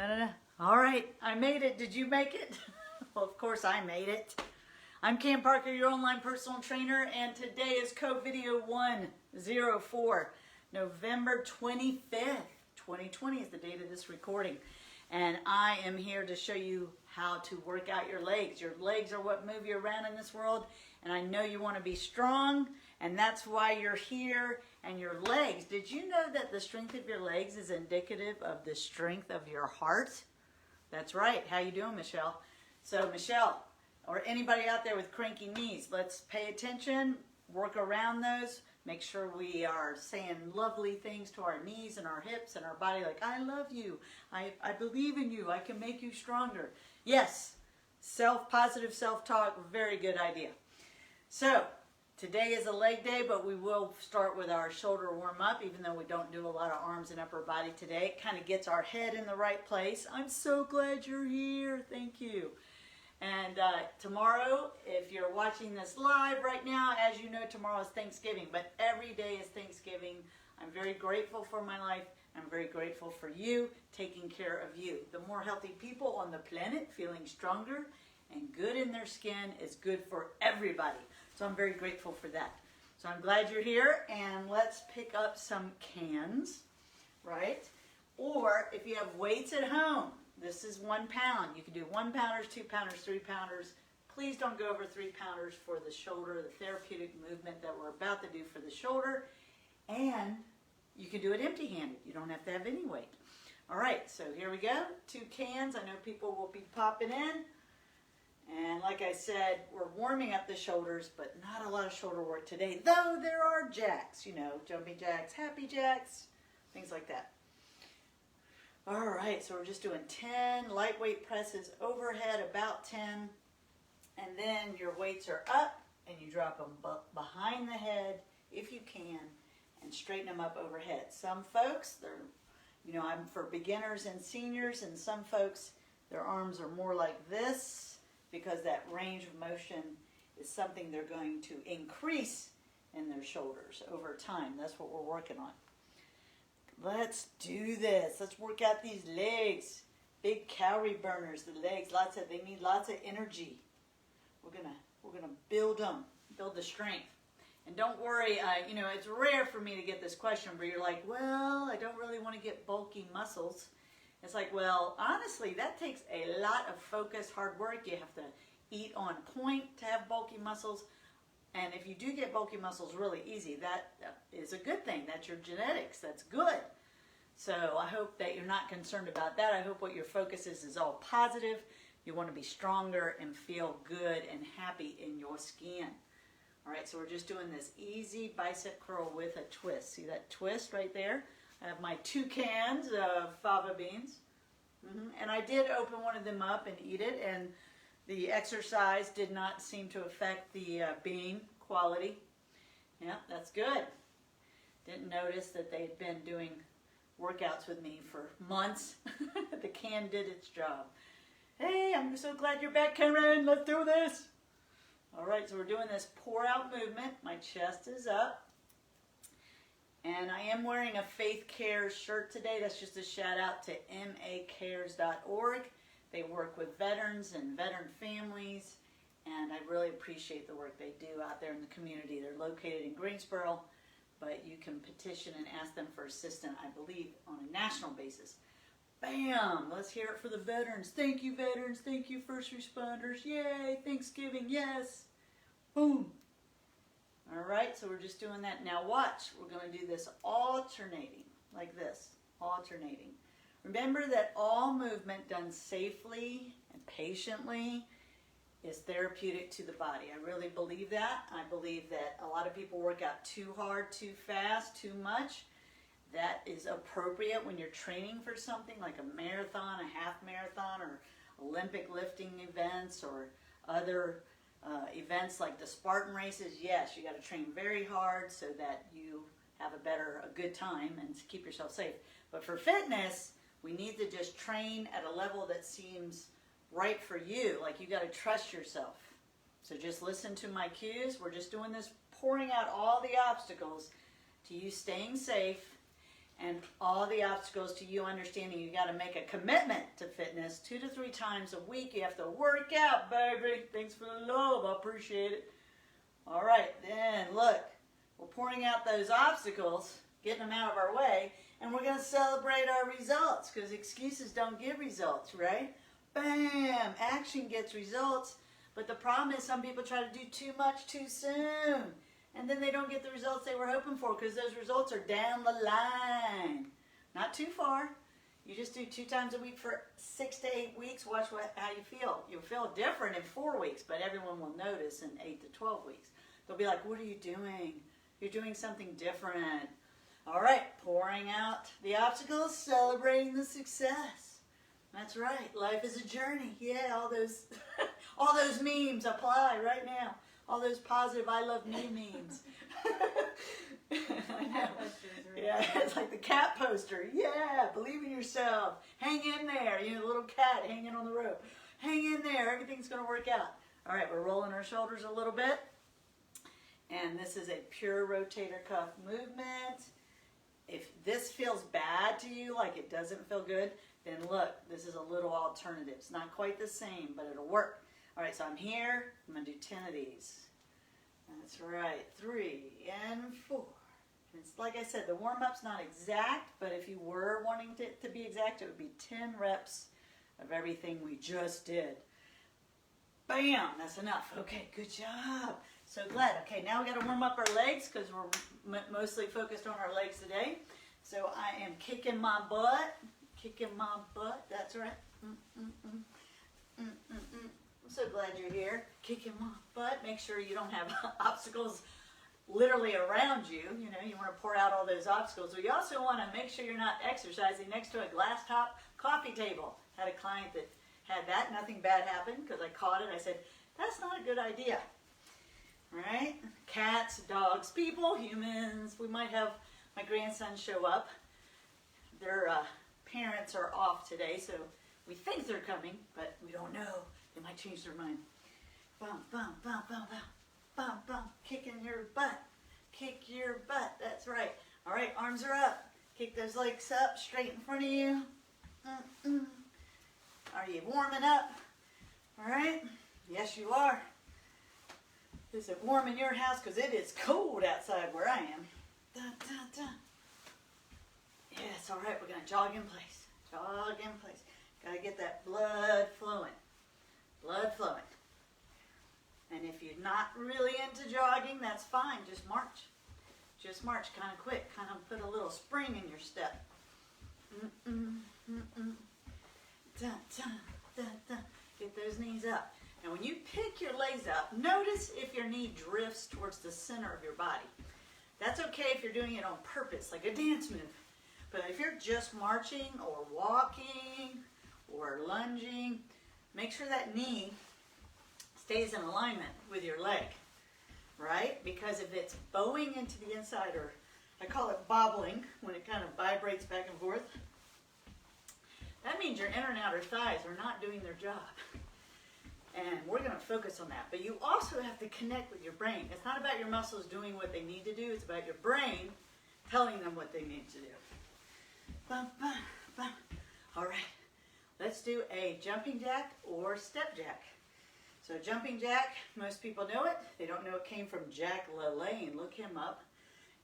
No. All right, I made it. Did you make it? Well, of course I made it. I'm Cam Parker, your online personal trainer, and today is CoVideo104, November 25th, 2020 is the date of this recording. And I am here to show you how to work out your legs. Your legs are what move you around in this world, and I know you want to be strong, and that's why you're here. And your legs, did you know that the strength of your legs is indicative of the strength of your heart? That's right. How you doing, Michelle? So, Michelle, or anybody out there with cranky knees, let's pay attention, work around those, make sure we are saying lovely things to our knees and our hips and our body, like, I love you, I believe in you, I can make you stronger. Yes, positive self-talk, very good idea. So, today is a leg day, but we will start with our shoulder warm-up, even though we don't do a lot of arms and upper body today. It kind of gets our head in the right place. I'm so glad you're here. Thank you. And tomorrow, if you're watching this live right now, as you know, tomorrow is Thanksgiving, but every day is Thanksgiving. I'm very grateful for my life. I'm very grateful for you, taking care of you. The more healthy people on the planet, feeling stronger and good in their skin, is good for everybody. So I'm very grateful for that. So I'm glad you're here, and let's pick up some cans, right? Or if you have weights at home, this is 1 pound. You can do 1 pounders, 2 pounders, 3 pounders. Please don't go over 3 pounders for the shoulder, the therapeutic movement that we're about to do for the shoulder. And you can do it empty-handed. You don't have to have any weight. All right, so here we go. 2 cans. I know people will be popping in. And like I said, we're warming up the shoulders, but not a lot of shoulder work today, though there are jacks, you know, jumping jacks, happy jacks, things like that. All right, so we're just doing 10 lightweight presses overhead, about 10, and then your weights are up, and you drop them behind the head, if you can, and straighten them up overhead. Some folks, I'm for beginners and seniors, and some folks, their arms are more like this, because that range of motion is something they're going to increase in their shoulders over time. That's what we're working on. Let's do this. Let's work out these legs. Big calorie burners, the legs. They need lots of energy. We're gonna build them, build the strength. And don't worry, it's rare for me to get this question where you're like, well, I don't really want to get bulky muscles. It's like, well, honestly, that takes a lot of focus, hard work. You have to eat on point to have bulky muscles. And if you do get bulky muscles really easy, that is a good thing. That's your genetics. That's good. So I hope that you're not concerned about that. I hope what your focus is all positive. You want to be stronger and feel good and happy in your skin. All right, so we're just doing this easy bicep curl with a twist. See that twist right there? I have my 2 cans of fava beans, and I did open one of them up and eat it, and the exercise did not seem to affect the bean quality. Yeah, that's good. Didn't notice that they had been doing workouts with me for months. The can did its job. Hey, I'm so glad you're back, Karen. Let's do this. All right, so we're doing this pour out movement. My chest is up. And I am wearing a Faith Cares shirt today. That's just a shout out to macares.org. They work with veterans and veteran families, and I really appreciate the work they do out there in the community. They're located in Greensboro, but you can petition and ask them for assistance, I believe, on a national basis. Bam! Let's hear it for the veterans. Thank you, veterans. Thank you, first responders. Yay! Thanksgiving, yes! Boom! All right, so we're just doing that. Now watch, we're going to do this alternating, like this, alternating. Remember that all movement done safely and patiently is therapeutic to the body. I really believe that. I believe that a lot of people work out too hard, too fast, too much. That is appropriate when you're training for something like a marathon, a half marathon, or Olympic lifting events, or other events like the Spartan races. Yes, you got to train very hard so that you have a good time and to keep yourself safe. But for fitness, we need to just train at a level that seems right for you. Like, you got to trust yourself. So just listen to my cues. We're just doing this, pouring out all the obstacles to you staying safe And all the obstacles to you understanding you got to make a commitment to fitness 2 to 3 times a week. You have to work out, baby. Thanks for the love. I appreciate it. All right, then look. We're pouring out those obstacles, getting them out of our way, and we're going to celebrate our results because excuses don't give results, right? Bam! Action gets results. But the problem is some people try to do too much too soon. And then they don't get the results they were hoping for because those results are down the line. Not too far. You just do 2 times a week for 6 to 8 weeks. Watch how you feel. You'll feel different in 4 weeks, but everyone will notice in 8 to 12 weeks. They'll be like, what are you doing? You're doing something different. All right, pouring out the obstacles, celebrating the success. That's right. Life is a journey. Yeah, all those all those memes apply right now. All those positive I love me memes. I know. Yeah, it's like the cat poster. Yeah, believe in yourself. Hang in there. You know, the little cat hanging on the rope. Hang in there. Everything's going to work out. All right, we're rolling our shoulders a little bit. And this is a pure rotator cuff movement. If this feels bad to you, like it doesn't feel good, then look, this is a little alternative. It's not quite the same, but it'll work. All right, so I'm here. I'm going to do 10 of these. That's right. 3 and 4. It's like I said, the warm-up's not exact, but if you were wanting it to be exact, it would be 10 reps of everything we just did. Bam! That's enough. Okay, good job. So glad. Okay, now we got to warm up our legs because we're mostly focused on our legs today. So I am kicking my butt. Kicking my butt. That's right. I'm so glad you're here. Kicking my butt. Make sure you don't have obstacles literally around you. You know, you want to pour out all those obstacles. But you also want to make sure you're not exercising next to a glass top coffee table. Had a client that had that. Nothing bad happened because I caught it. I said, that's not a good idea. Right? Cats, dogs, people, humans. We might have my grandson show up. Their parents are off today, so we think they're coming, but we don't know. They might change their mind. Bump, bump, bump, bump, bump, bump, bump. Kicking your butt. Kick your butt. That's right. All right, arms are up. Kick those legs up, straight in front of you. Are you warming up? All right? Yes, you are. Is it warm in your house? Because it is cold outside where I am. Dun, dun, dun. Yes, all right, we're going to jog in place. Jog in place. Got to get that blood flowing. Blood flowing. And if you're not really into jogging, that's fine. Just march. Just march kind of quick. Kind of put a little spring in your step. Dun, dun, dun, dun. Get those knees up. Now when you pick your legs up, notice if your knee drifts towards the center of your body. That's okay if you're doing it on purpose, like a dance move. But if you're just marching or walking or lunging, make sure that knee stays in alignment with your leg, right? Because if it's bowing into the inside, or I call it bobbling, when it kind of vibrates back and forth, that means your inner and outer thighs are not doing their job. And we're going to focus on that. But you also have to connect with your brain. It's not about your muscles doing what they need to do. It's about your brain telling them what they need to do. Bum, bum, bum. All right. Let's do a jumping jack or step jack. So jumping jack, most people know it. They don't know it came from Jack LaLanne. Look him up.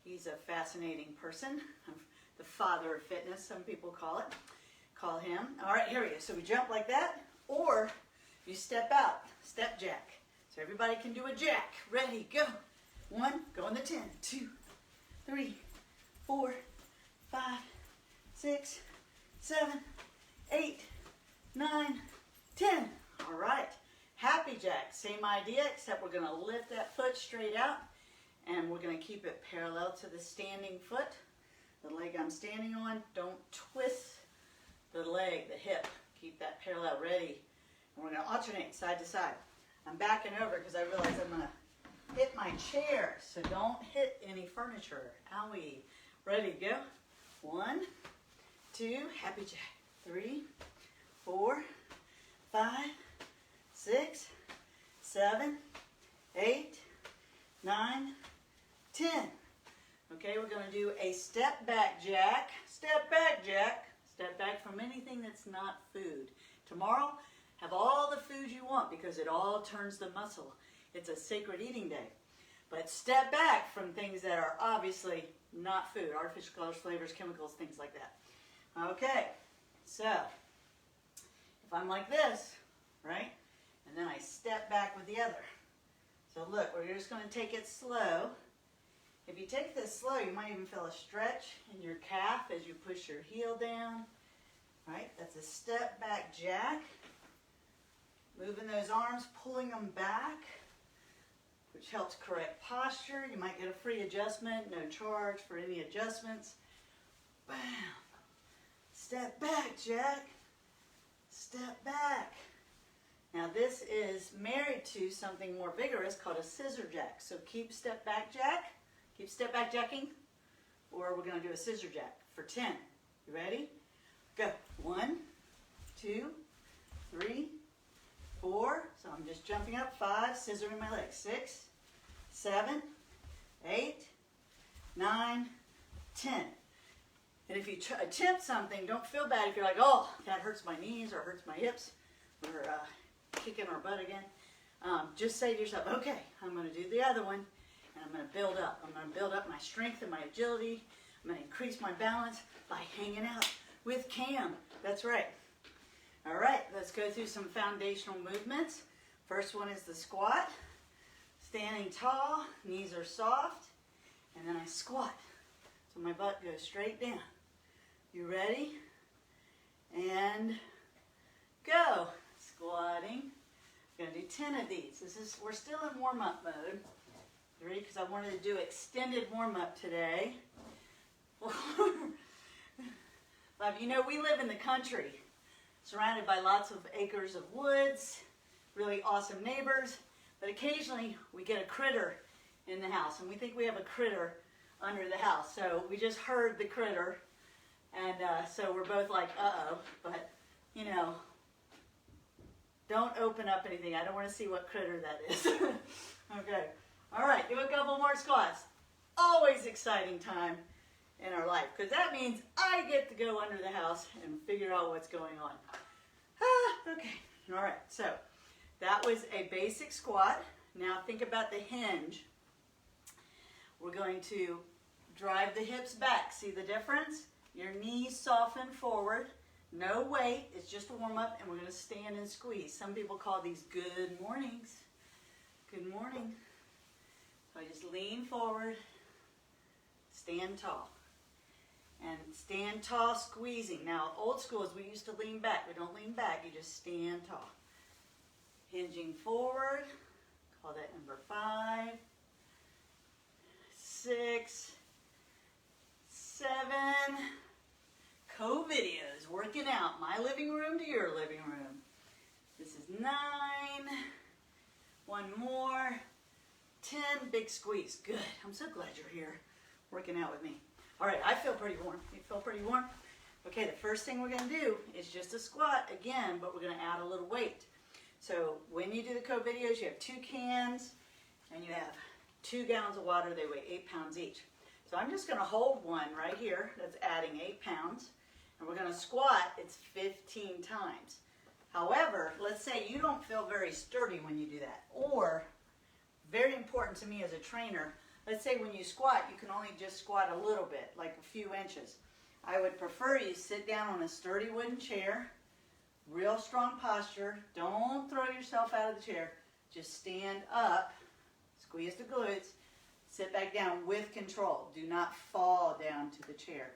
He's a fascinating person. The father of fitness, some people call him. All right, here we go. So we jump like that, or you step out, step jack. So everybody can do a jack. Ready, go. 1, go in the 10, 2, 3, 4, 5, 6, 7, 8, 9, 10. All right. Happy jack, same idea, except we're going to lift that foot straight out, and we're going to keep it parallel to the standing foot. The leg I'm standing on, don't twist the leg, the hip. Keep that parallel, ready. And we're going to alternate side to side. I'm backing over because I realize I'm going to hit my chair, so don't hit any furniture. Owie. Ready, go. 1, 2, happy jack. 3, 4, 5, 6, 7, 8, 9, 10. Okay, we're going to do a step back jack. food. Tomorrow, have all the food you want because it all turns the muscle. It's a sacred eating day. But step back from things that are obviously not food, artificial colors, flavors, chemicals, things like that. Okay, so if I'm like this, right, and then I step back with the other. So look, we're just going to take it slow. If you take this slow, you might even feel a stretch in your calf as you push your heel down. Right, that's a step back jack. Moving those arms, pulling them back, which helps correct posture. You might get a free adjustment, no charge for any adjustments. Bam. Step back, jack. Step back. Now this is married to something more vigorous called a scissor jack. So keep step back jack, keep step back jacking, or we're going to do a scissor jack for 10. You ready? Go. 1, 2, 3, 4. So I'm just jumping up. 5, scissoring my legs. 6, 7, 8, 9, 10. And if you attempt something, don't feel bad if you're like, oh, that hurts my knees or hurts my hips or kicking our butt again. Just say to yourself, okay, I'm going to do the other one and I'm going to build up. I'm going to build up my strength and my agility. I'm going to increase my balance by hanging out with Cam. That's right. All right, let's go through some foundational movements. First one is the squat. Standing tall, knees are soft, and then I squat. So my butt goes straight down. You ready? And go. Squatting. I'm going to do 10 of these. We're still in warm-up mode. You ready? Because I wanted to do extended warm-up today. But you know, we live in the country, surrounded by lots of acres of woods, really awesome neighbors, but occasionally we get a critter in the house, and we think we have a critter under the house. So we just heard the critter, and so we're both like, uh-oh, but, you know, don't open up anything. I don't want to see what critter that is. Okay. All right, do a couple more squats. Always exciting time in our life, because that means I get to go under the house and figure out what's going on. Okay, all right, so that was a basic squat. Now think about the hinge. We're going to drive the hips back. See the difference? Your knees soften forward. No weight, it's just a warm up, and we're going to stand and squeeze. Some people call these good mornings. Good morning. So I just lean forward, stand tall. And stand tall, squeezing. Now, old school is we used to lean back. We don't lean back, you just stand tall. Hinging forward, call that number 5, 6, 7. CoVideos, working out. My living room to your living room. This is 9. One more. 10, big squeeze. Good. I'm so glad you're here working out with me. All right, I feel pretty warm. You feel pretty warm? Okay, the first thing we're going to do is just a squat again, but we're going to add a little weight. So when you do the CoVideos, you have 2 cans and you have 2 gallons of water. They weigh 8 pounds each. So I'm just going to hold one right here that's adding 8 pounds, and we're going to squat. It's 15 times. However, let's say you don't feel very sturdy when you do that, or very important to me as a trainer, let's say when you squat, you can only just squat a little bit, like a few inches. I would prefer you sit down on a sturdy wooden chair, real strong posture. Don't throw yourself out of the chair. Just stand up, squeeze the glutes, sit back down with control. Do not fall down to the chair.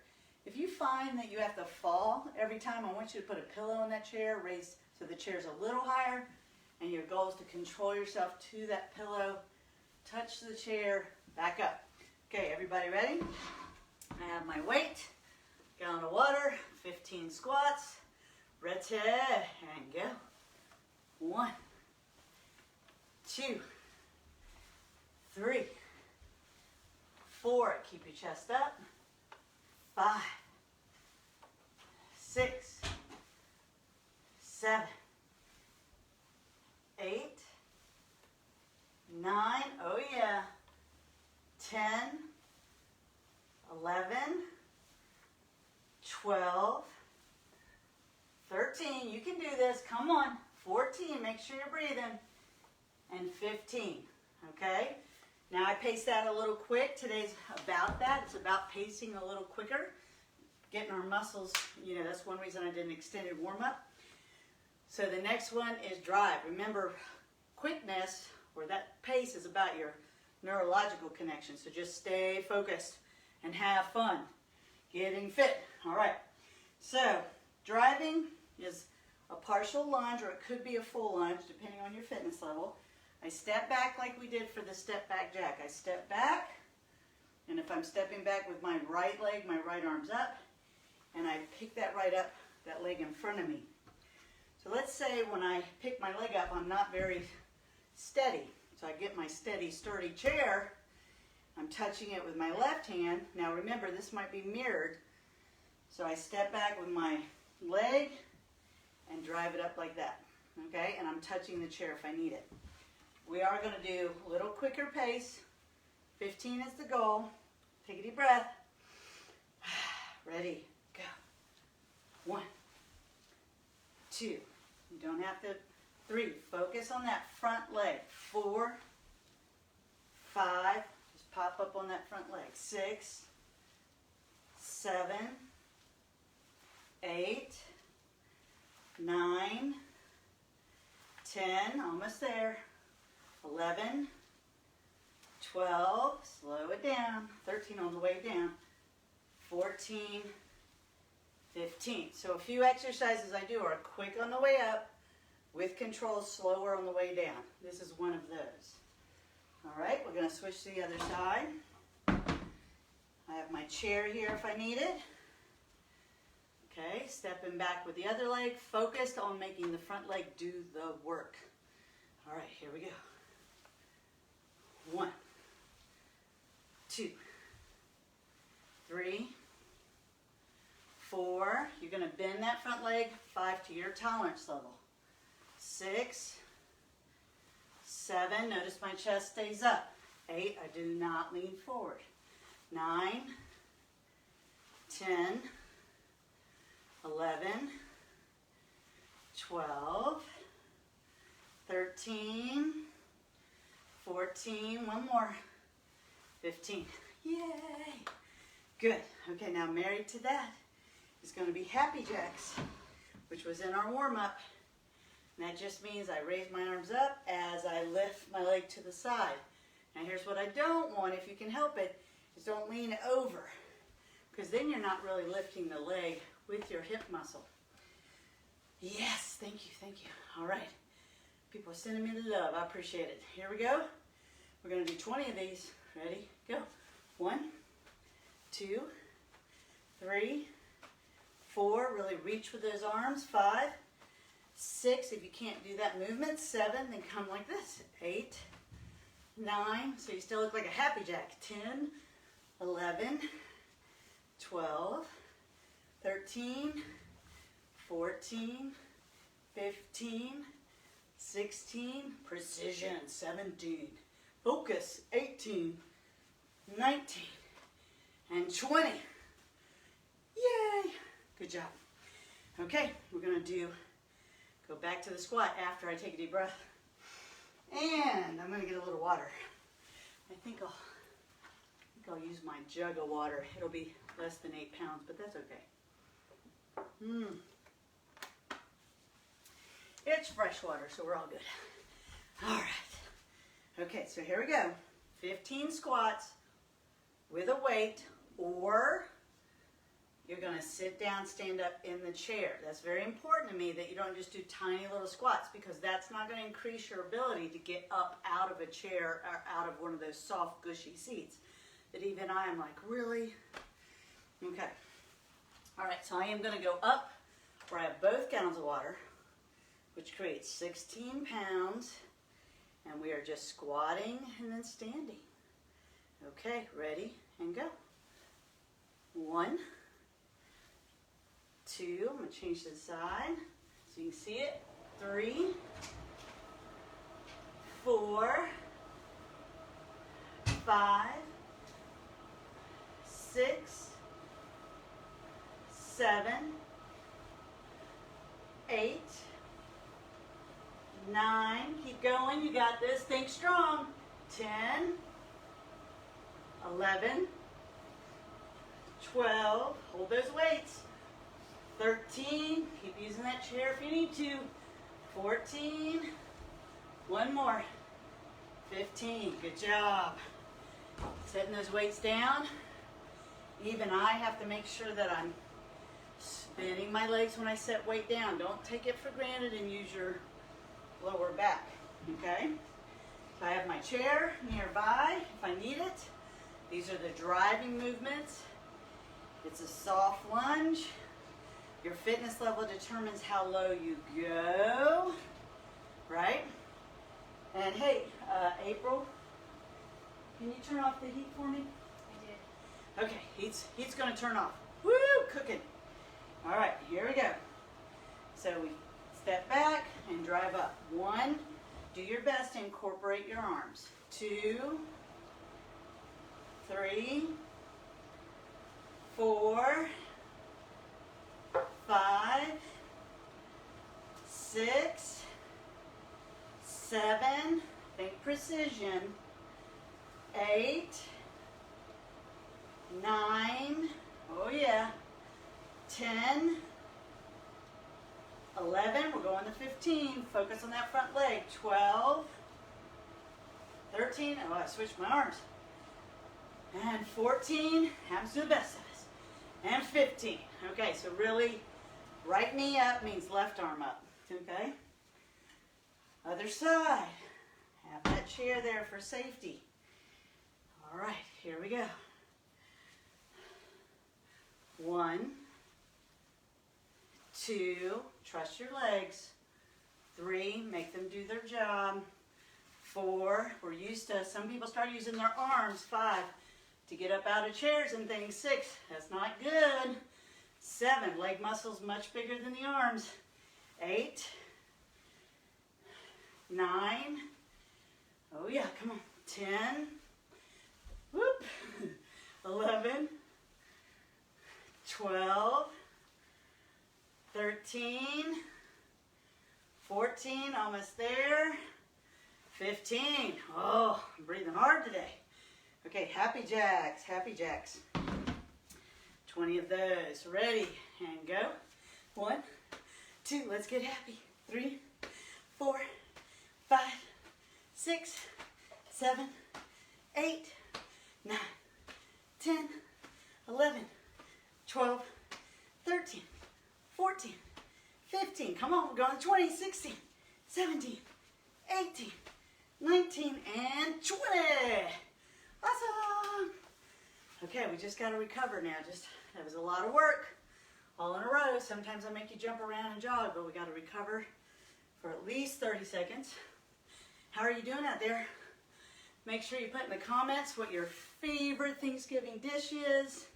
If you find that you have to fall every time, I want you to put a pillow in that chair, raise so the chair's a little higher, and your goal is to control yourself to that pillow, touch the chair, back up. Okay, everybody ready? I have my weight, gallon of water, 15 squats, ready, and go. 1, 2, 3, 4, keep your chest up, 5, 6, 7, 8, 9, oh yeah, 10, 11, 12, 13, 13. You can do this. Come on. 14. Make sure you're breathing. And 15. Okay? Now I pace that a little quick. Today's about that. It's about pacing a little quicker. Getting our muscles, you know, that's one reason I did an extended warm-up. So the next one is drive. Remember, quickness, or that pace, is about your neurological connection. So just stay focused and have fun. Getting fit. All right. So driving is a partial lunge, or it could be a full lunge, depending on your fitness level. I step back like we did for the step back jack. I step back, and if I'm stepping back with my right leg, my right arm's up, and I pick that right up, that leg in front of me. So let's say when I pick my leg up, I'm not very steady. So I get my steady, sturdy chair. I'm touching it with my left hand. Now remember, this might be mirrored. So I step back with my leg and drive it up like that. Okay? And I'm touching the chair if I need it. We are going to do a little quicker pace. 15 is the goal. Take a deep breath. Ready, go. 1, 2. You don't have to. 3. Focus on that front leg. 4, 5. Just pop up on that front leg. 6, 7, 8, 9, 10. Almost there. 11, 12. Slow it down. 13 on the way down. 14, 15. So a few exercises I do are quick on the way up, with control, slower on the way down. This is one of those. All right, we're going to switch to the other side. I have my chair here if I need it. Okay, stepping back with the other leg, focused on making the front leg do the work. All right, here we go. 1, 2, 3, 4. You're going to bend that front leg. 5 to your tolerance level. 6, 7. Notice my chest stays up. 8. I do not lean forward. 9, 10, 11, 12, 13, 14. One more. 15. Yay! Good. Okay, now married to that is going to be happy jacks, which was in our warm-up. And that just means I raise my arms up as I lift my leg to the side. Now here's what I don't want, if you can help it, is don't lean over, because then you're not really lifting the leg with your hip muscle. Yes, thank you, thank you. All right. People are sending me the love. I appreciate it. Here we go. We're going to do 20 of these. Ready? Go. 1, 2, 3, 4. Really reach with those arms. 5, 6. If you can't do that movement. 7. Then come like this. 8, 9. So you still look like a happy jack. 10, 11, 12, 13, 14, 15, 16, precision, 17, focus, 18, 19, and 20. Yay! Good job. Okay, we're going to go back to the squat after I take a deep breath. And I'm going to get a little water. I think I'll use my jug of water. It'll be less than 8 pounds, but that's okay. It's fresh water, so we're all good. All right. Okay, so here we go. 15 squats with a weight, or you're going to sit down, stand up in the chair. That's very important to me that you don't just do tiny little squats, because that's not going to increase your ability to get up out of a chair or out of one of those soft, gushy seats that even I am like, really? Okay. All right, so I am going to go up where I have both gallons of water, which creates 16 pounds, and we are just squatting and then standing. Okay, ready and go. 1, 2, I'm going to change to the side so you can see it. 3, 4, 5, 6, 7, 8, 9, keep going, you got this, think strong. 10, 11, 12, hold those weights. 13, keep using that chair if you need to. 14, one more. 15, good job. Setting those weights down. Even I have to make sure that I'm bending my legs when I set weight down. Don't take it for granted and use your lower back, okay? So I have my chair nearby if I need it. These are the driving movements. It's a soft lunge. Your fitness level determines how low you go, right? And hey, April, can you turn off the heat for me? I did. Okay, heat's gonna turn off. Woo, cooking. All right, here we go. So we step back and drive up. 1, do your best to incorporate your arms. 2, 3, 4, 5, 6, 7, think precision, 8, 9, oh yeah, 10, 11, we're going to 15, focus on that front leg, 12, 13, oh I switched my arms, and 14, happens to the best of us, and 15, okay, so really, right knee up means left arm up, okay? Other side, have that chair there for safety. All right, here we go. 1, 2, trust your legs. 3, make them do their job. 4, we're used to, some people start using their arms. 5, to get up out of chairs and things. 6, that's not good. 7, leg muscles much bigger than the arms. 8, 9, oh yeah, come on. 10, whoop, 11, 12, 13, 14, almost there, 15, oh, I'm breathing hard today. Okay, happy jacks, 20 of those, ready, and go. 1, 2, let's get happy, 3, 4, 5, 6, 7, 8, 9, 10, 11, 12, 13, 14, 15, come on, we're going to 20, 16, 17, 18, 19, and 20. Awesome. Okay, we just got to recover now. That was a lot of work, all in a row. Sometimes I make you jump around and jog, but we got to recover for at least 30 seconds. How are you doing out there? Make sure you put in the comments what your favorite Thanksgiving dish is.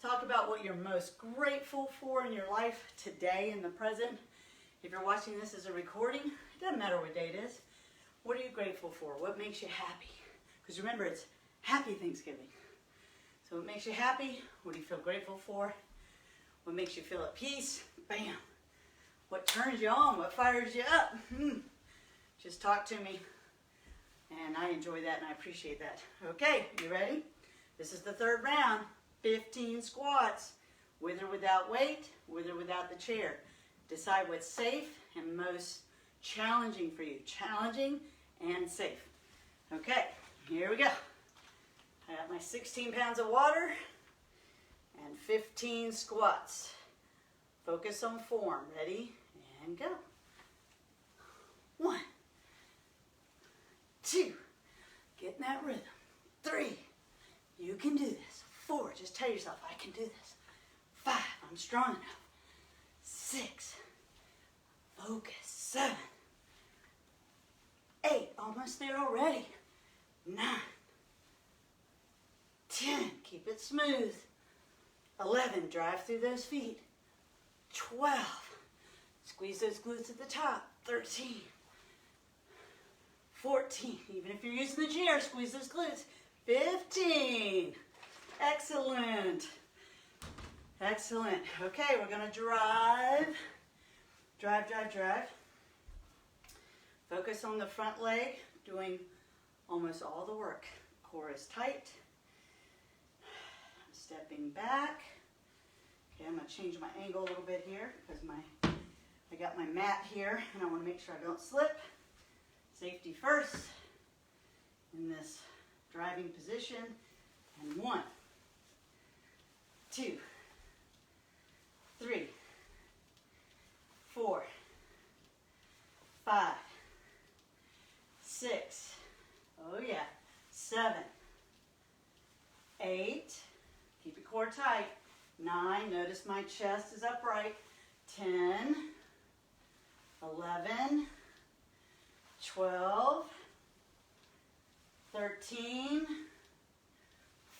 Talk about what you're most grateful for in your life today in the present. If you're watching this as a recording, it doesn't matter what day it is. What are you grateful for? What makes you happy? Because remember, it's Happy Thanksgiving. So what makes you happy? What do you feel grateful for? What makes you feel at peace? Bam. What turns you on? What fires you up? Just talk to me. And I enjoy that and I appreciate that. Okay, you ready? This is the third round. 15 squats. With or without weight, with or without the chair. Decide what's safe and most challenging for you. Challenging and safe. Okay, here we go. I got my 16 pounds of water and 15 squats. Focus on form. Ready? And go. 1, 2, get in that rhythm. 3, you can do this. 4, just tell yourself, I can do this. 5, I'm strong enough. 6, focus. 7, 8, almost there already. 9, 10, keep it smooth. 11, drive through those feet. 12, squeeze those glutes at the top. 13, 14, even if you're using the chair, squeeze those glutes. 15, excellent. Excellent. Okay, we're going to drive. Focus on the front leg, doing almost all the work. Core is tight. Stepping back. Okay, I'm going to change my angle a little bit here because I got my mat here and I want to make sure I don't slip. Safety first in this driving position. And 1, 2, 3, 4, 5, 6, oh yeah, 7, 8, keep your core tight, 9, notice my chest is upright, 10, 11, 12, 13,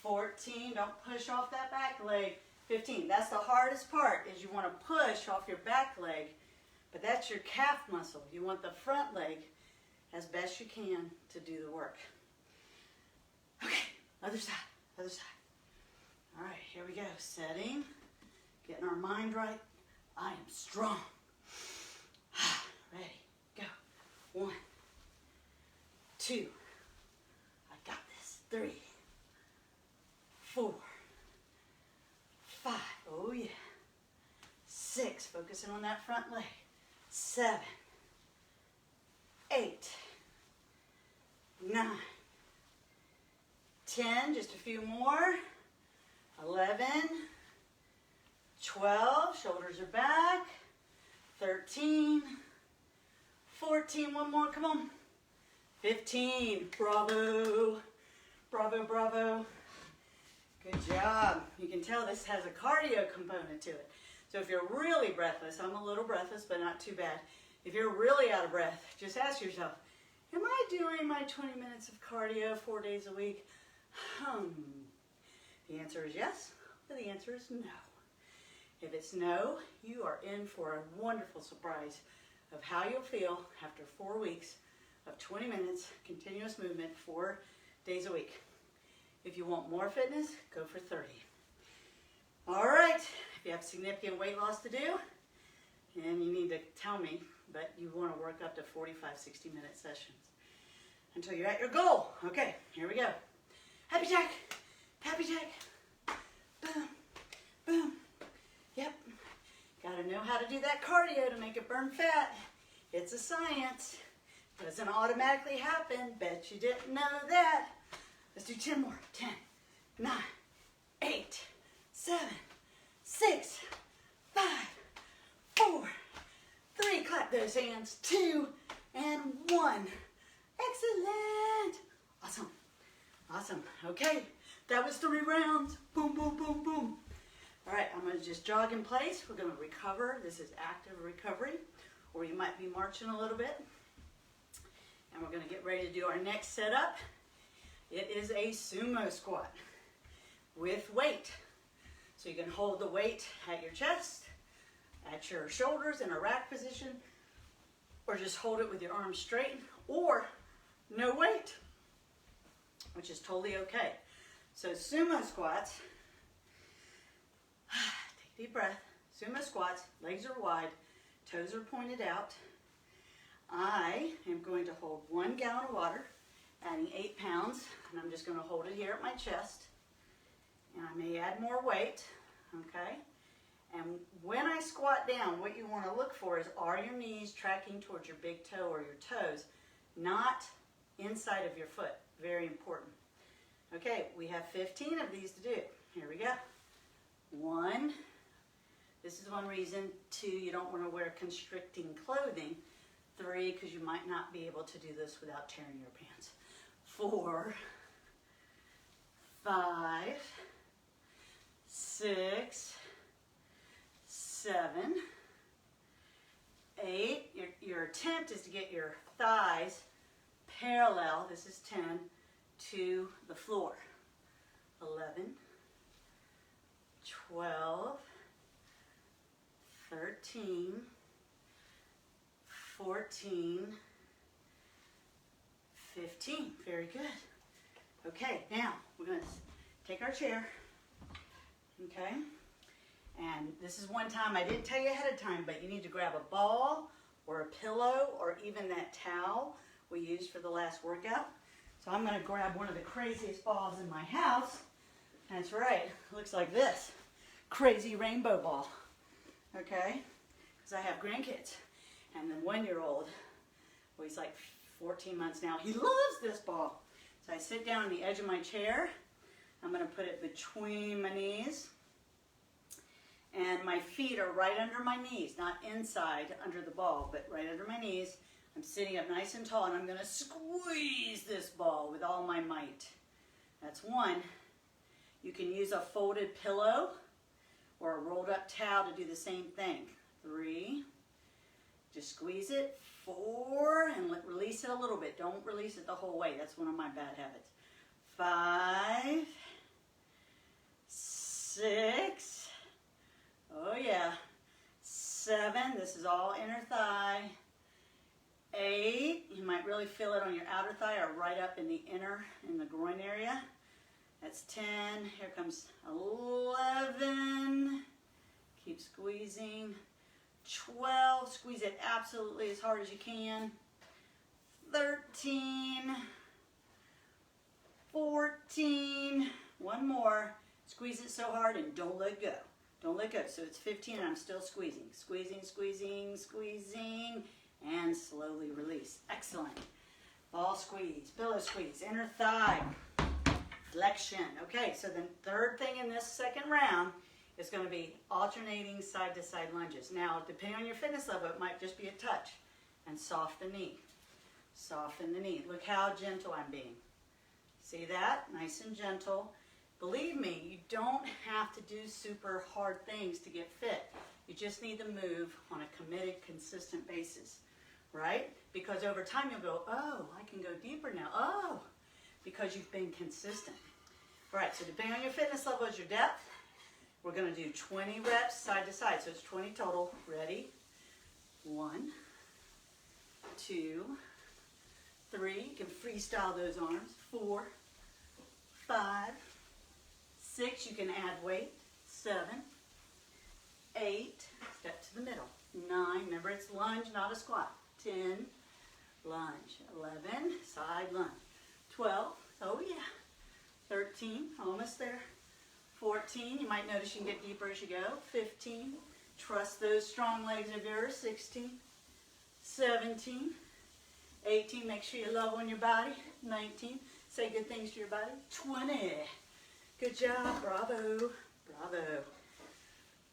14, don't push off that back leg, 15. That's the hardest part, is you want to push off your back leg, but that's your calf muscle. You want the front leg as best you can to do the work. Okay, other side, other side. All right, here we go. Setting, getting our mind right. I am strong. Ready, go. 1, 2, I got this. 3, 4, 5, oh yeah. 6, focusing on that front leg. 7, 8, 9, 10, just a few more. 11, 12, shoulders are back. 13, 14, one more, come on. 15, bravo, bravo, bravo. Good job. You can tell this has a cardio component to it. So if you're really breathless, I'm a little breathless, but not too bad. If you're really out of breath, just ask yourself, am I doing my 20 minutes of cardio 4 days a week? The answer is yes, or the answer is no. If it's no, you are in for a wonderful surprise of how you'll feel after 4 weeks of 20 minutes continuous movement 4 days a week. If you want more fitness, go for 30. All right, if you have significant weight loss to do, and you need to tell me, but you want to work up to 45, 60-minute sessions until you're at your goal. Okay, here we go. Happy Jack, Happy Jack. Boom, boom. Yep, got to know how to do that cardio to make it burn fat. It's a science. Doesn't automatically happen. Bet you didn't know that. Let's do 10 more. 10, 9, 8, 7, 6, 5, 4, 3. Clap those hands. 2 and 1. Excellent. Awesome. Awesome. Okay, that was 3 rounds. Boom, boom, boom, boom. All right, I'm going to just jog in place. We're going to recover. This is active recovery, or you might be marching a little bit. And we're going to get ready to do our next setup. It is a sumo squat with weight. So you can hold the weight at your chest, at your shoulders in a rack position, or just hold it with your arms straight, or no weight, which is totally okay. So sumo squats, take a deep breath. Sumo squats, legs are wide, toes are pointed out. I am going to hold 1 gallon of water, adding 8 pounds, and I'm just going to hold it here at my chest. And I may add more weight, okay? And when I squat down, what you want to look for is, are your knees tracking towards your big toe or your toes, not inside of your foot. Very important. Okay, we have 15 of these to do. Here we go. 1. This is one reason. 2, you don't want to wear constricting clothing. 3, because you might not be able to do this without tearing your pants. 4, 5, 6, 7, 8. Your attempt is to get your thighs parallel, this is 10, to the floor. 11, 12, 13, 14, 15. Very good. Okay, now we're going to take our chair. Okay, and this is one time I didn't tell you ahead of time, but you need to grab a ball or a pillow or or even that towel we used for the last workout. So I'm going to grab one of the craziest balls in my house. That's right, it looks like this. Crazy rainbow ball. Okay? Because I have grandkids. And the 1-year-old, well, he's like 14 months now. He loves this ball. So I sit down on the edge of my chair. I'm going to put it between my knees. And my feet are right under my knees, not inside under the ball, but right under my knees. I'm sitting up nice and tall, and I'm going to squeeze this ball with all my might. That's one. You can use a folded pillow or a rolled up towel to do the same thing. 3. Just squeeze it. 4, and release it a little bit. Don't release it the whole way. That's one of my bad habits. 5, 6, oh yeah, 7, this is all inner thigh. 8, you might really feel it on your outer thigh or right up in the inner, in the groin area. That's 10, here comes 11, keep squeezing. 12, squeeze it absolutely as hard as you can. 13, 14, one more. Squeeze it so hard and don't let go. Don't let go. So it's 15 and I'm still squeezing. Squeezing, squeezing, squeezing, and slowly release. Excellent. Ball squeeze, pillow squeeze, inner thigh, flexion. Okay, so the third thing in this second round is going to be alternating side-to-side lunges. Now, depending on your fitness level, it might just be a touch. And soften the knee. Soften the knee. Look how gentle I'm being. See that? Nice and gentle. Believe me, you don't have to do super hard things to get fit. You just need to move on a committed, consistent basis, right? Because over time you'll go, oh, I can go deeper now. Oh, because you've been consistent. All right, so depending on your fitness level is your depth. We're going to do 20 reps side to side, so it's 20 total. Ready? 1, 2, 3. You can freestyle those arms. 4, 5, 6. You can add weight. 7, 8. Step to the middle. 9. Remember, it's lunge, not a squat. 10. Lunge. 11. Side lunge. 12. Oh yeah. 13. Almost there. 14, you might notice you can get deeper as you go. 15, trust those strong legs of yours. 16, 17, 18, make sure you love on your body. 19, say good things to your body. 20, good job, bravo, bravo.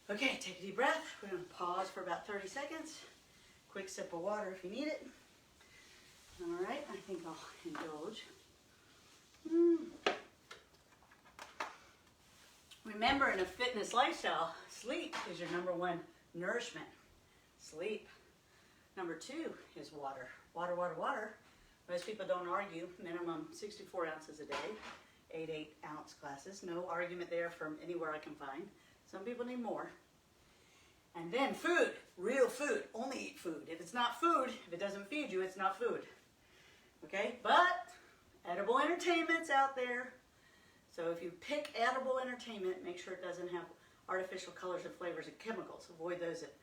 Okay, take a deep breath. We're going to pause for about 30 seconds. Quick sip of water if you need it. All right, I think I'll indulge. Remember, in a fitness lifestyle, sleep is your number 1 nourishment. Sleep. Number 2 is water. Water, water, water. Most people don't argue. Minimum 64 ounces a day. 8-ounce glasses. No argument there from anywhere I can find. Some people need more. And then food. Real food. Only eat food. If it's not food, if it doesn't feed you, it's not food. Okay? But edible entertainment's out there. So if you pick edible entertainment, make sure it doesn't have artificial colors and flavors and chemicals. Avoid those at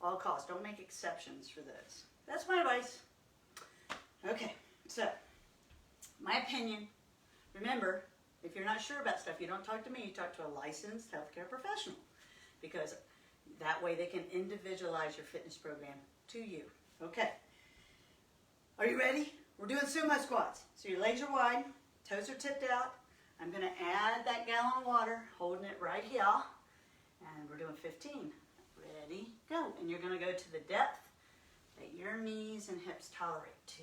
all costs. Don't make exceptions for those. That's my advice. Okay, so my opinion, remember, if you're not sure about stuff, you don't talk to me, you talk to a licensed healthcare professional, because that way they can individualize your fitness program to you. Okay, are you ready? We're doing sumo squats. So your legs are wide, toes are tipped out. I'm going to add that gallon of water, holding it right here, and we're doing 15. Ready, go. And you're going to go to the depth that your knees and hips tolerate. 2,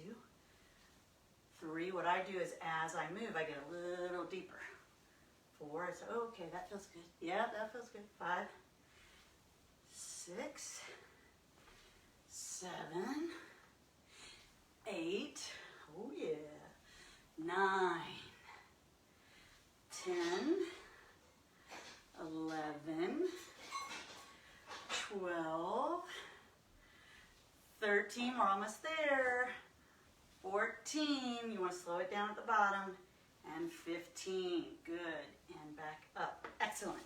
3. What I do is as I move, I get a little deeper. 4, it's okay, that feels good. Yeah, that feels good. 5, 6, 7, 8, oh yeah, 9, 10, 11, 12, 13, we're almost there, 14, you want to slow it down at the bottom, and 15, good, and back up, excellent.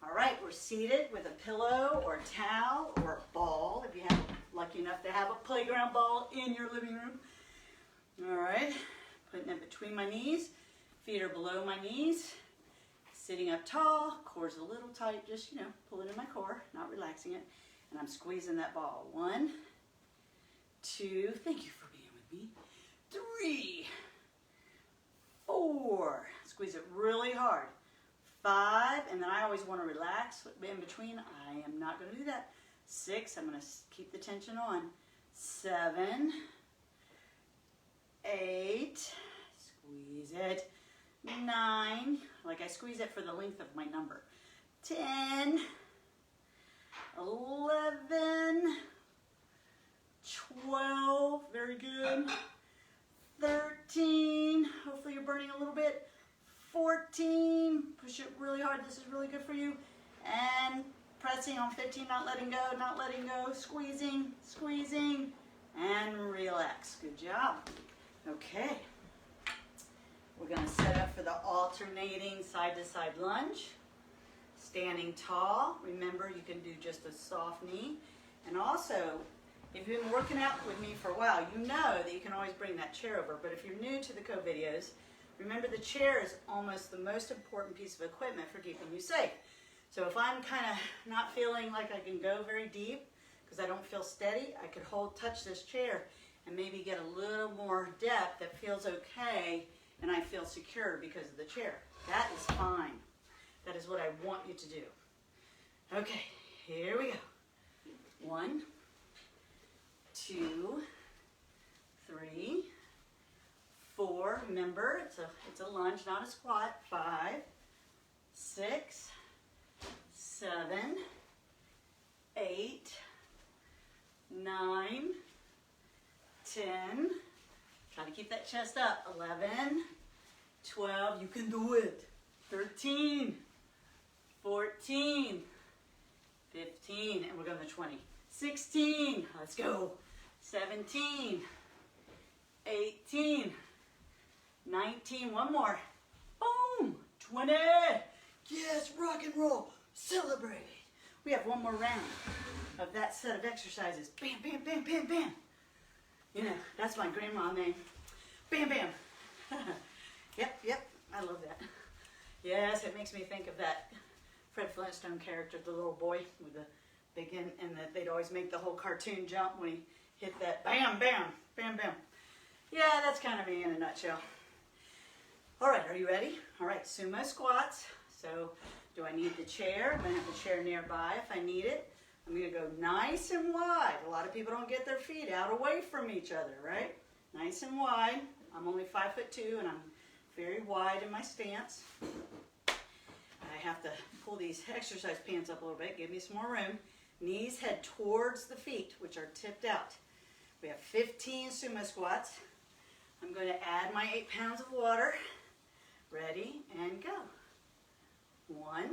All right, we're seated with a pillow or a towel or a ball if you have a lucky enough to have a playground ball in your living room. All right, putting it between my knees, feet are below my knees, sitting up tall, core's a little tight, just, you know, pulling in my core, not relaxing it, and I'm squeezing that ball. 1, 2, thank you for being with me, 3, 4, squeeze it really hard, 5, and then I always want to relax in between. I am not going to do that. 6, I'm going to keep the tension on. 7, 8, squeeze it. 9, like I squeeze it for the length of my number. 10, 11, 12, very good. 13, hopefully you're burning a little bit. 14, push it really hard, this is really good for you. And pressing on 15, not letting go, squeezing, squeezing, and relax. Good job. Okay. We're going to set up for the alternating side-to-side lunge. Standing tall. Remember, you can do just a soft knee. And also, if you've been working out with me for a while, you know that you can always bring that chair over. But if you're new to the CoVideos, remember the chair is almost the most important piece of equipment for keeping you safe. So if I'm kind of not feeling like I can go very deep, because I don't feel steady, I could touch this chair and maybe get a little more depth that feels okay, and I feel secure because of the chair. That is fine. That is what I want you to do. Okay, here we go. 1, 2, 3, 4. Remember, it's a lunge, not a squat. 5, 6, 7, 8, 9, 10. Try to keep that chest up. 11, 12, you can do it. 13, 14, 15, and we're going to 20. 16, let's go. 17, 18, 19, one more. Boom, 20. Yes, rock and roll, celebrate. We have one more round of that set of exercises. Bam, bam, bam, bam, bam. You know, that's my grandma name. Bam, bam. Yep, I love that. Yes, it makes me think of that Fred Flintstone character, the little boy with the big and that they'd always make the whole cartoon jump when he hit that bam, bam, bam, bam. Yeah, that's kind of me in a nutshell. All right, are you ready? All right, sumo squats. So do I need the chair? I'm going to have the chair nearby if I need it. I'm going to go nice and wide. A lot of people don't get their feet out away from each other, right? Nice and wide. I'm only 5'2" and I'm very wide in my stance. I have to pull these exercise pants up a little bit, give me some more room. Knees head towards the feet, which are tipped out. We have 15 sumo squats. I'm going to add my 8 pounds of water. Ready and go. 1,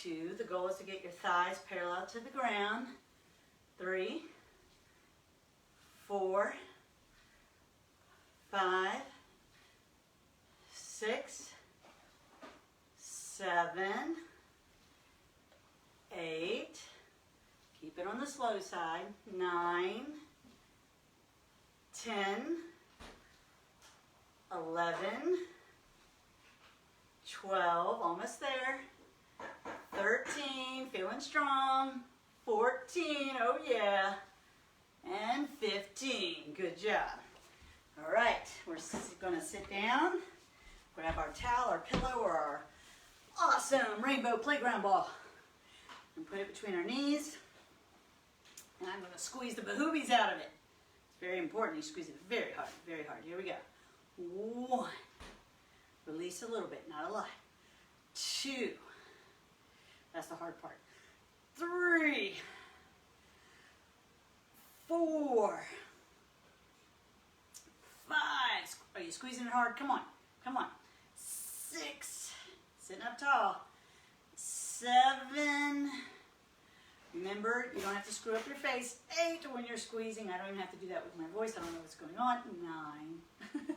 2, the goal is to get your thighs parallel to the ground. 3, 4, 5, 6, 7, 8, keep it on the slow side, 9, 10, 11, 12, almost there, 13, feeling strong, 14, oh yeah, and 15, good job. All right, we're going to sit down, grab our towel, our pillow, or our awesome rainbow playground ball, and put it between our knees, and I'm going to squeeze the bahoobies out of it. It's very important, you squeeze it very hard, very hard. Here we go. 1, release a little bit, not a lot. 2, that's the hard part. 3, 4, 5, are you squeezing it hard? Come on, come on. 6, sitting up tall. 7, remember, you don't have to screw up your face. 8, when you're squeezing, I don't even have to do that with my voice, I don't know what's going on. 9,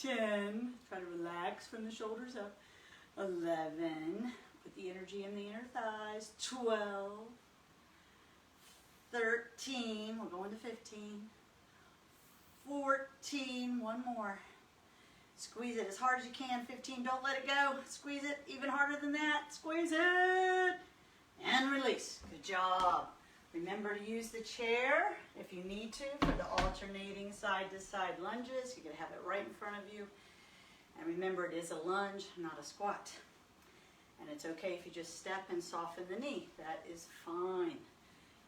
10, try to relax from the shoulders up. 11, put the energy in the inner thighs. 12, 13, we're going to 15, 14, one more. Squeeze it as hard as you can, 15, don't let it go. Squeeze it even harder than that, squeeze it, and release. Good job. Remember to use the chair if you need to for the alternating side-to-side lunges. You can have it right in front of you. And remember, it is a lunge, not a squat. And it's okay if you just step and soften the knee. That is fine.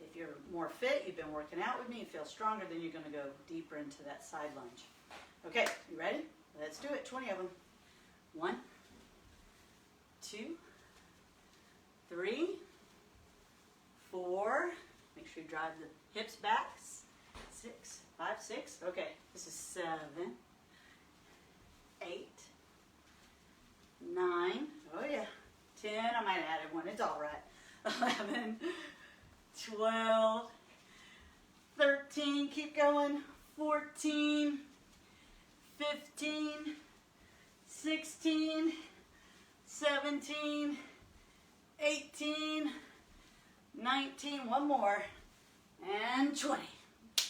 If you're more fit, you've been working out with me, you feel stronger, then you're going to go deeper into that side lunge. Okay, you ready? Let's do it. 20 of them. 1, 2, 3, 4. Make sure you drive the hips back. 6, 5, 6. Okay, this is 7, 8, 9. Oh yeah. 10. I might have added one. It's all right. 11, 12, 13. Keep going. 14, 15, 16, 17, 18, 19, one more, and 20.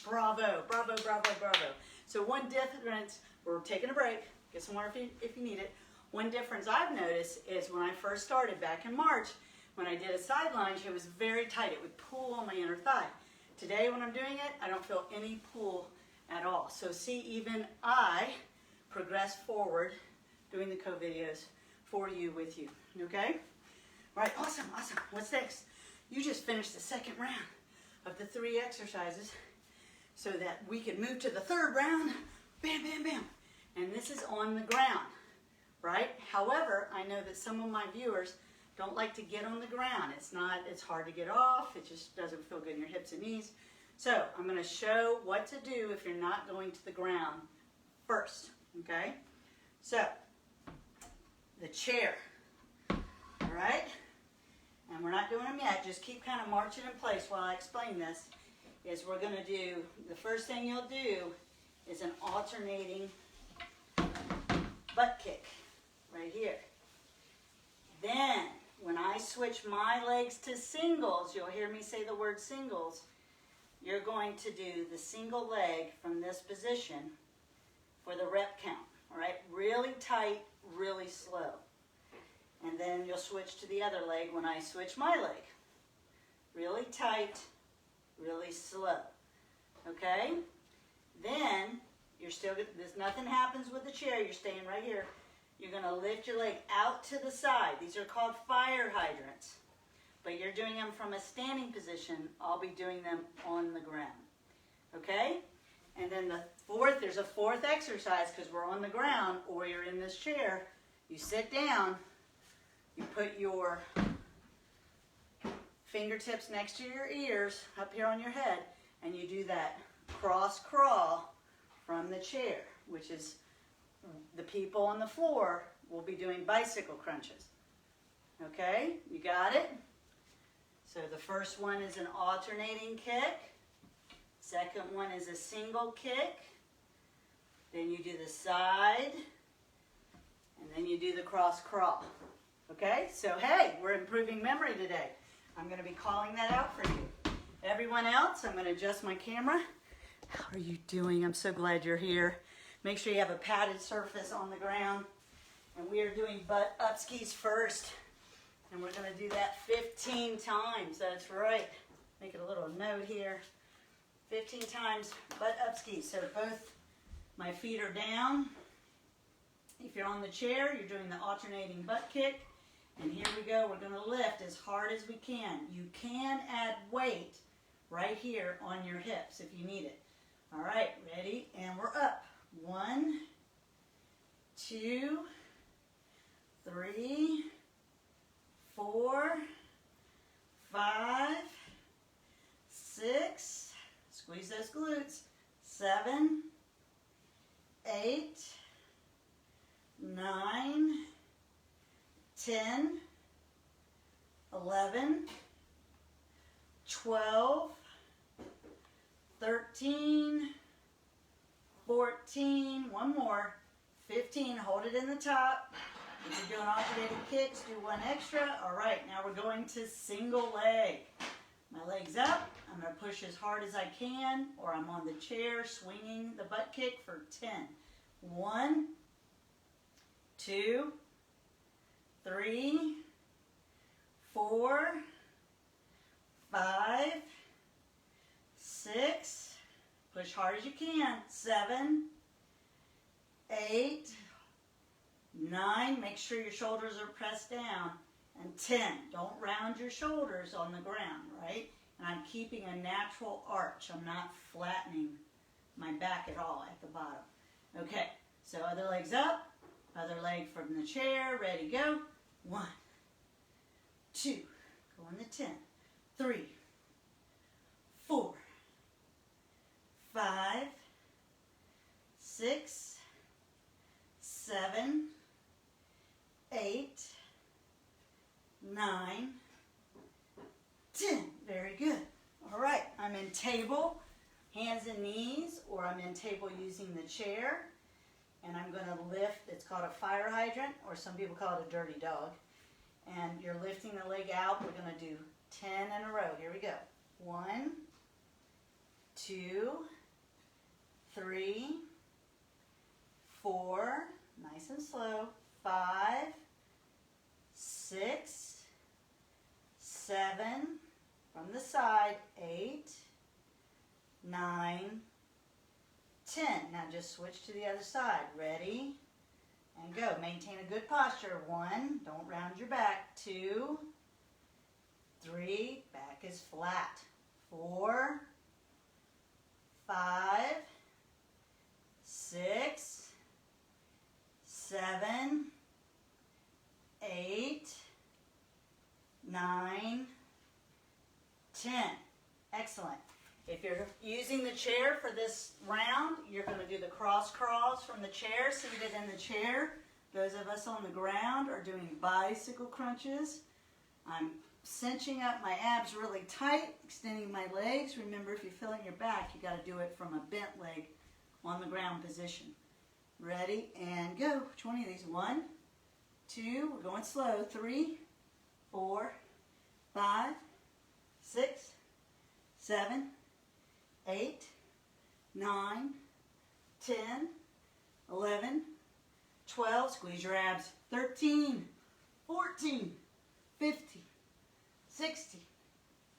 Bravo, bravo, bravo, bravo. So one difference, we're taking a break, get some water if you need it. One difference I've noticed is when I first started back in March, when I did a side lunge, it was very tight. It would pull on my inner thigh. Today when I'm doing it, I don't feel any pull at all. So see, even I progress forward doing the CoVideos for you, with you, okay? All right, awesome, awesome. What's next? You just finished the second round of the 3 exercises so that we can move to the third round. Bam, bam, bam. And this is on the ground, right? However, I know that some of my viewers don't like to get on the ground. It's hard to get off. It just doesn't feel good in your hips and knees. So I'm going to show what to do if you're not going to the ground first, okay? So, the chair, all right? And we're not doing them yet, just keep kind of marching in place while I explain this, is we're going to do, the first thing you'll do is an alternating butt kick right here. Then, when I switch my legs to singles, you'll hear me say the word singles, you're going to do the single leg from this position for the rep count, all right? Really tight, really slow. And then you'll switch to the other leg when I switch my leg. Really tight, really slow. Okay? Then, you're still, nothing happens with the chair, you're staying right here. You're going to lift your leg out to the side. These are called fire hydrants. But you're doing them from a standing position. I'll be doing them on the ground. Okay? And then there's a fourth exercise because we're on the ground or you're in this chair. You sit down. You put your fingertips next to your ears, up here on your head, and you do that cross crawl from the chair, which is the people on the floor will be doing bicycle crunches. Okay, you got it? So the first one is an alternating kick. Second one is a single kick. Then you do the side, and then you do the cross crawl. Okay, so hey, we're improving memory today. I'm going to be calling that out for you. Everyone else, I'm going to adjust my camera. How are you doing? I'm so glad you're here. Make sure you have a padded surface on the ground. And we are doing butt up skis first. And we're going to do that 15 times. That's right. Make it a little note here. 15 times butt up skis. So both my feet are down. If you're on the chair, you're doing the alternating butt kick. And here we go. We're going to lift as hard as we can. You can add weight right here on your hips if you need it. All right, ready? And we're up. 1, 2, 3, 4, 5, 6, squeeze those glutes, 7, 8, 9, 10, 11, 12, 13, 14, one more, 15, hold it in the top. If you're doing alternating kicks, do one extra. All right, now we're going to single leg. My leg's up, I'm going to push as hard as I can, or I'm on the chair swinging the butt kick for 10. 1, 2, 3, 4, 5, 6, push hard as you can, 7, 8, 9, make sure your shoulders are pressed down, and 10. Don't round your shoulders on the ground, right? And I'm keeping a natural arch. I'm not flattening my back at all at the bottom. Okay, so other legs up, other leg from the chair, ready, go. 1, 2, go on the 10, 3, 4, 5, 6, 7, 8, 9, 10. Very good. All right, I'm in table, hands and knees, or I'm in table using the chair, and I'm going to lift. It's called a fire hydrant, or some people call it a dirty dog. And you're lifting the leg out. We're going to do 10 in a row. Here we go. 1, 2, 3, 4, nice and slow, 5, 6, 7, from the side, 8, 9, 10. Now just switch to the other side. Ready? And go. Maintain a good posture. 1, don't round your back. 2, 3, back is flat. 4, 5, 6, 7, 8, 9, 10. Excellent. If you're using the chair for this round, you're going to do the cross crawls from the chair, seated in the chair. Those of us on the ground are doing bicycle crunches. I'm cinching up my abs really tight, extending my legs. Remember, if you're feeling your back, you got to do it from a bent leg on the ground position. Ready, and go. Which one of these? 1, 2, we're going slow. 3, 4, 5, 6, 7, 8, 9, 10, 11, 12, squeeze your abs. 13, 14, 15, 16,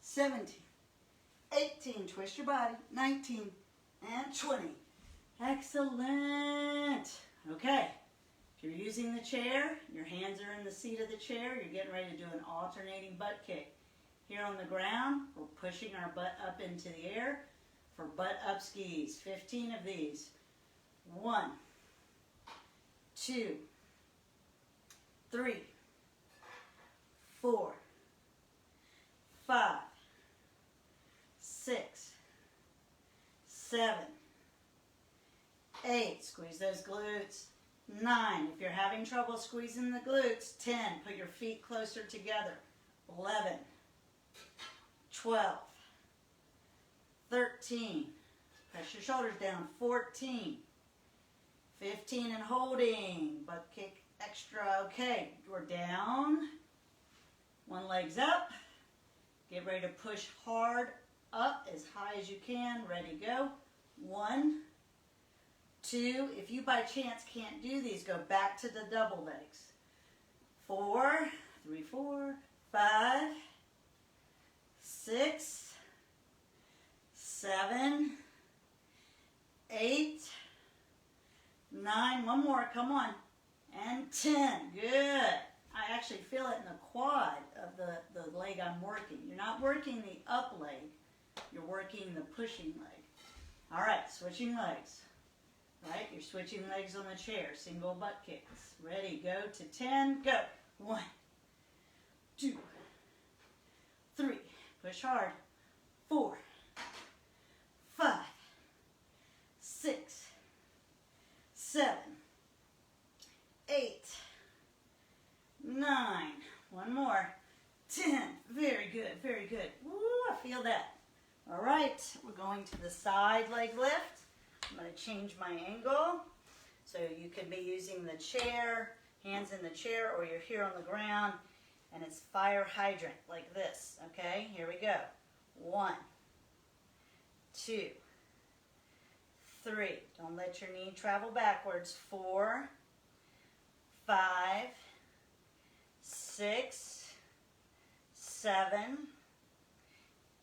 17, 18, twist your body, 19, and 20. Excellent. Okay, if you're using the chair, your hands are in the seat of the chair, you're getting ready to do an alternating butt kick. Here on the ground, we're pushing our butt up into the air for butt up skis. 15 of these. 1, 2, 3, 4, 5, 6, 7, 8. Squeeze those glutes. 9. If you're having trouble squeezing the glutes, 10. Put your feet closer together. 11, 12, 13. Press your shoulders down. 14, 15 and holding. Butt kick extra. Okay, we're down. One leg's up. Get ready to push hard up as high as you can. Ready, go. 1, 2. If you by chance can't do these, go back to the double legs. 4, 3, 4, 5, 6, 7, 8, 9. One more, come on. And 10. Good. I actually feel it in the quad of the leg I'm working. You're not working the up leg. You're working the pushing leg. All right, switching legs. Right, you're switching legs on the chair. Single butt kicks. Ready, go to 10. Go. 1, 2, 3. Push hard. 4, 5, 6, 7, 8, 9. One more. 10. Very good, very good. Woo, I feel that. All right, we're going to the side leg lift. I'm going to change my angle. So you can be using the chair, hands in the chair, or you're here on the ground, and it's fire hydrant like this. Okay, here we go. 1, 2, 3. Don't let your knee travel backwards. 4, 5, 6, 7,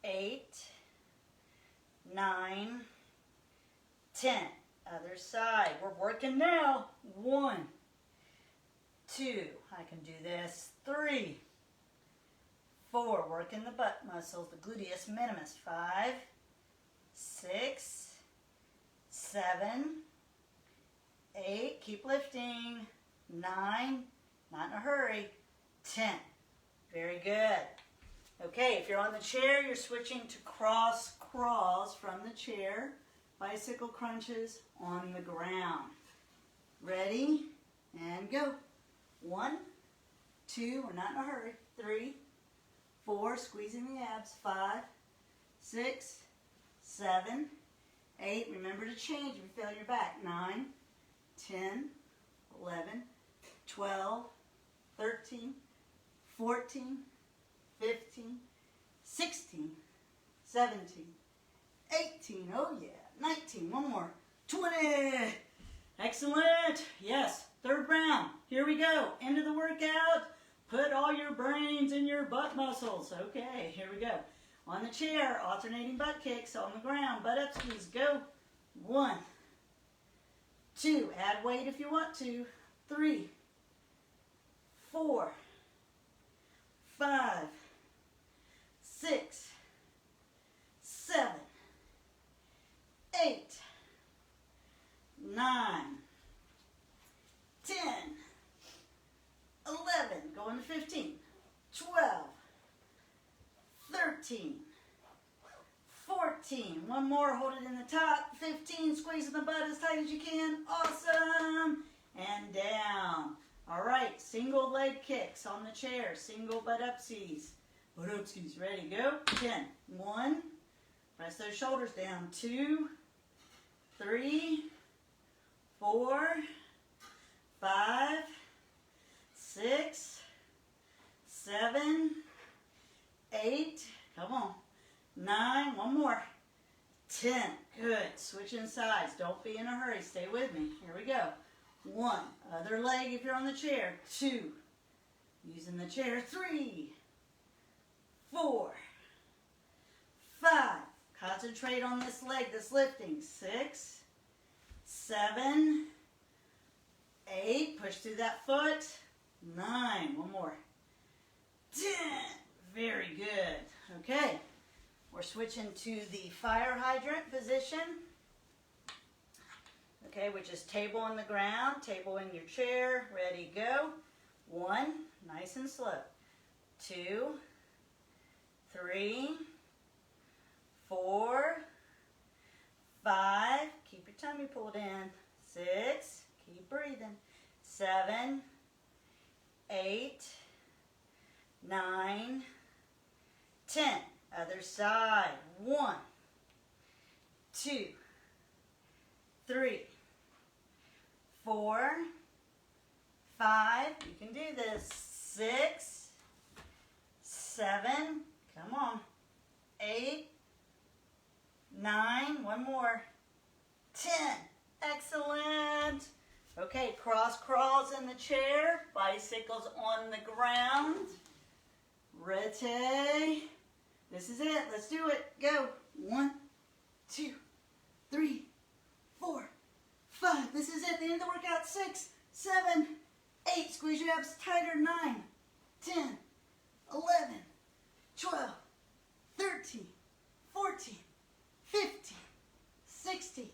8, 9, 10. Other side. We're working now. 1, 2. I can do this. 3, 4. Working the butt muscles, the gluteus minimus. 5, 6, 7, 8. Keep lifting. 9. Not in a hurry. 10. Very good. Okay, if you're on the chair, you're switching to cross crawls from the chair. Bicycle crunches on the ground. Ready? And go. 1, 2, we're not in a hurry. 3, 4, squeezing the abs. 5, 6, 7, 8. Remember to change if you feel your back. 9, 10, 11, 12, 13, 14, 15, 16, 17, 18. Oh yeah. 19. One more. 20. Excellent. Yes. Third round. Here we go. End of the workout. Put all your brains in your butt muscles. Okay. Here we go. On the chair. Alternating butt kicks on the ground. Butt up skis. Go. 1, 2. Add weight if you want to. 3, 4, 5, 6, 7, 8, 9, 10, 11, going to 15, 12, 13, 14, one more, hold it in the top, 15, squeezing the butt as tight as you can, awesome, and down. All right, single leg kicks on the chair, single butt upsies. Butt upsies, ready, go. 10, 1, press those shoulders down. 2, 3, 4, 5, 6, 7, 8, come on, 9, one more, 10, good. Switching sides, don't be in a hurry, stay with me. Here we go. 1, other leg if you're on the chair. 2, using the chair. 3, 4, 5, concentrate on this leg that's lifting. 6, 7, 8, push through that foot. 9, one more. 10, very good. Okay, we're switching to the fire hydrant position. Okay, which is table on the ground, table in your chair, ready, go. 1, nice and slow. 2, 3, 4, 5, keep your tummy pulled in. 6, keep breathing. 7, 8, 9, 10. Other side. 1, 2, 3, 4, 5, you can do this. 6, 7, come on. 8, 9, one more. 10, excellent. Okay, cross crawls in the chair, bicycles on the ground. Ready? This is it, let's do it. Go. 1, 2, 3, 4, 5. This is it, the end of the workout. 6, 7, 8. Squeeze your abs tighter. 9, 10, 11, 12, 13, 14, 15, 16,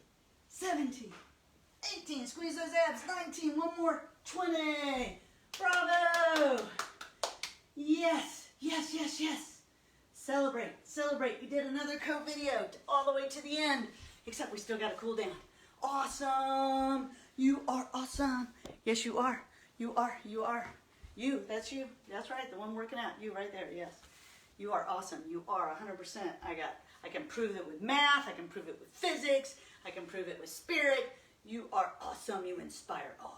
17, 18. Squeeze those abs. 19. One more. 20. Bravo. Yes, yes, yes, yes. Celebrate, celebrate. We did another CoVideo all the way to the end, except we still got to cool down. Awesome. You are awesome. Yes, you are. You are. You are. You. That's you. That's right. The one working out. You right there. Yes. You are awesome. You are 100%. I can prove it with math. I can prove it with physics. I can prove it with spirit. You are awesome. You inspire. Oh,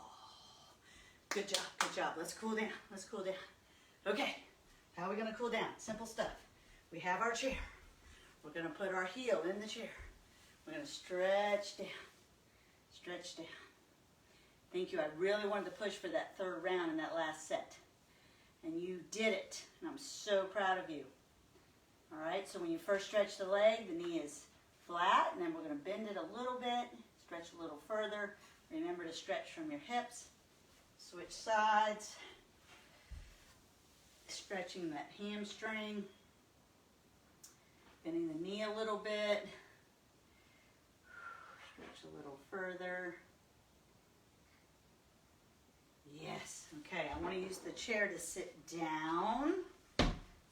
good job. Good job. Let's cool down. Let's cool down. Okay. How are we going to cool down? Simple stuff. We have our chair. We're going to put our heel in the chair. We're going to stretch down. Stretch down. Thank you. I really wanted to push for that third round in that last set. And you did it. And I'm so proud of you. All right, so when you first stretch the leg, the knee is flat, and then we're going to bend it a little bit, stretch a little further. Remember to stretch from your hips. Switch sides. Stretching that hamstring. Bending the knee a little bit. Stretch a little further. Yes. Okay, I want to use the chair to sit down.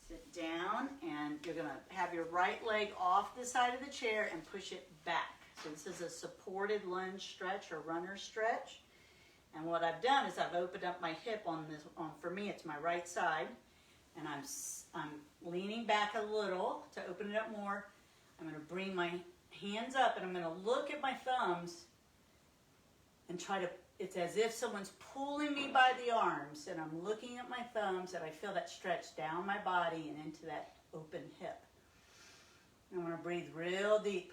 Sit down, and you're going to have your right leg off the side of the chair and push it back. So this is a supported lunge stretch or runner stretch. And what I've done is I've opened up my hip on this. For me, it's my right side, and I'm leaning back a little to open it up more. I'm going to bring my hands up, and I'm going to look at my thumbs and try to. It's as if someone's pulling me by the arms, and I'm looking at my thumbs, and I feel that stretch down my body and into that open hip. I'm going to breathe real deep.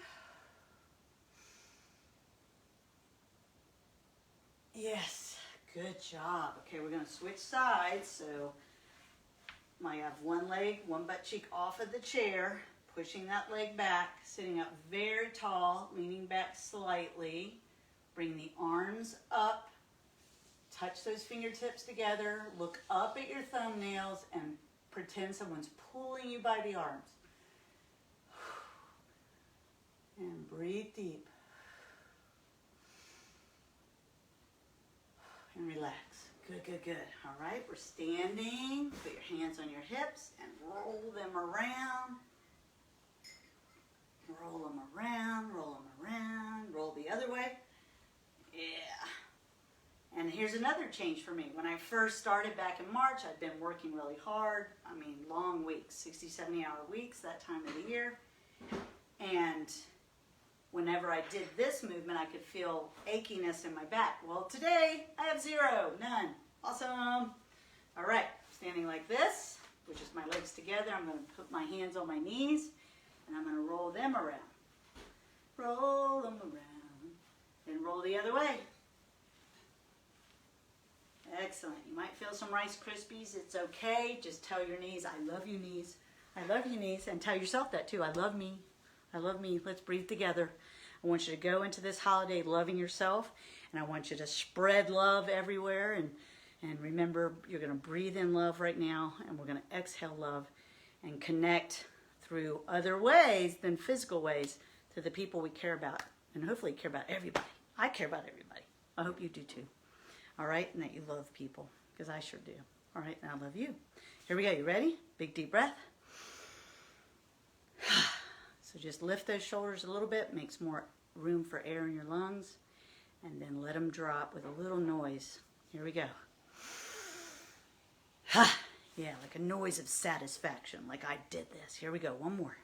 Yes, good job. Okay, we're going to switch sides. So I have one leg, one butt cheek off of the chair, pushing that leg back, sitting up very tall, leaning back slightly. Bring the arms up, touch those fingertips together, look up at your thumbnails, and pretend someone's pulling you by the arms. And breathe deep. And relax. Good, good, good. All right, we're standing. Put your hands on your hips and roll them around. Roll them around, roll them around, roll the other way. Yeah. And here's another change for me. When I first started back in March, I'd been working really hard. I mean, long weeks, 60, 70-hour weeks that time of the year. And whenever I did this movement, I could feel achiness in my back. Well, today I have zero, none. Awesome. All right, standing like this, which is my legs together. I'm going to put my hands on my knees, and I'm going to roll them around. Roll them around. Then roll the other way. Excellent. You might feel some Rice Krispies. It's okay. Just tell your knees, I love you, knees. I love you, knees. And tell yourself that too. I love me. I love me. Let's breathe together. I want you to go into this holiday loving yourself. And I want you to spread love everywhere. And remember, you're going to breathe in love right now. And we're going to exhale love and connect through other ways than physical ways to the people we care about. And hopefully care about everybody. I care about everybody. I hope you do too. All right? And that you love people, because I sure do. All right? And I love you. Here we go. You ready? Big deep breath. So just lift those shoulders a little bit. Makes more room for air in your lungs. And then let them drop with a little noise. Here we go. Yeah, like a noise of satisfaction. Like I did this. Here we go. One more.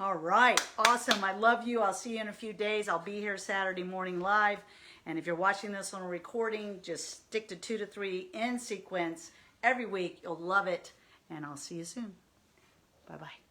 All right, awesome. I love you. I'll see you in a few days. I'll be here Saturday morning live. And if you're watching this on a recording, just stick to 2 to 3 in sequence every week. You'll love it. And I'll see you soon. Bye-bye.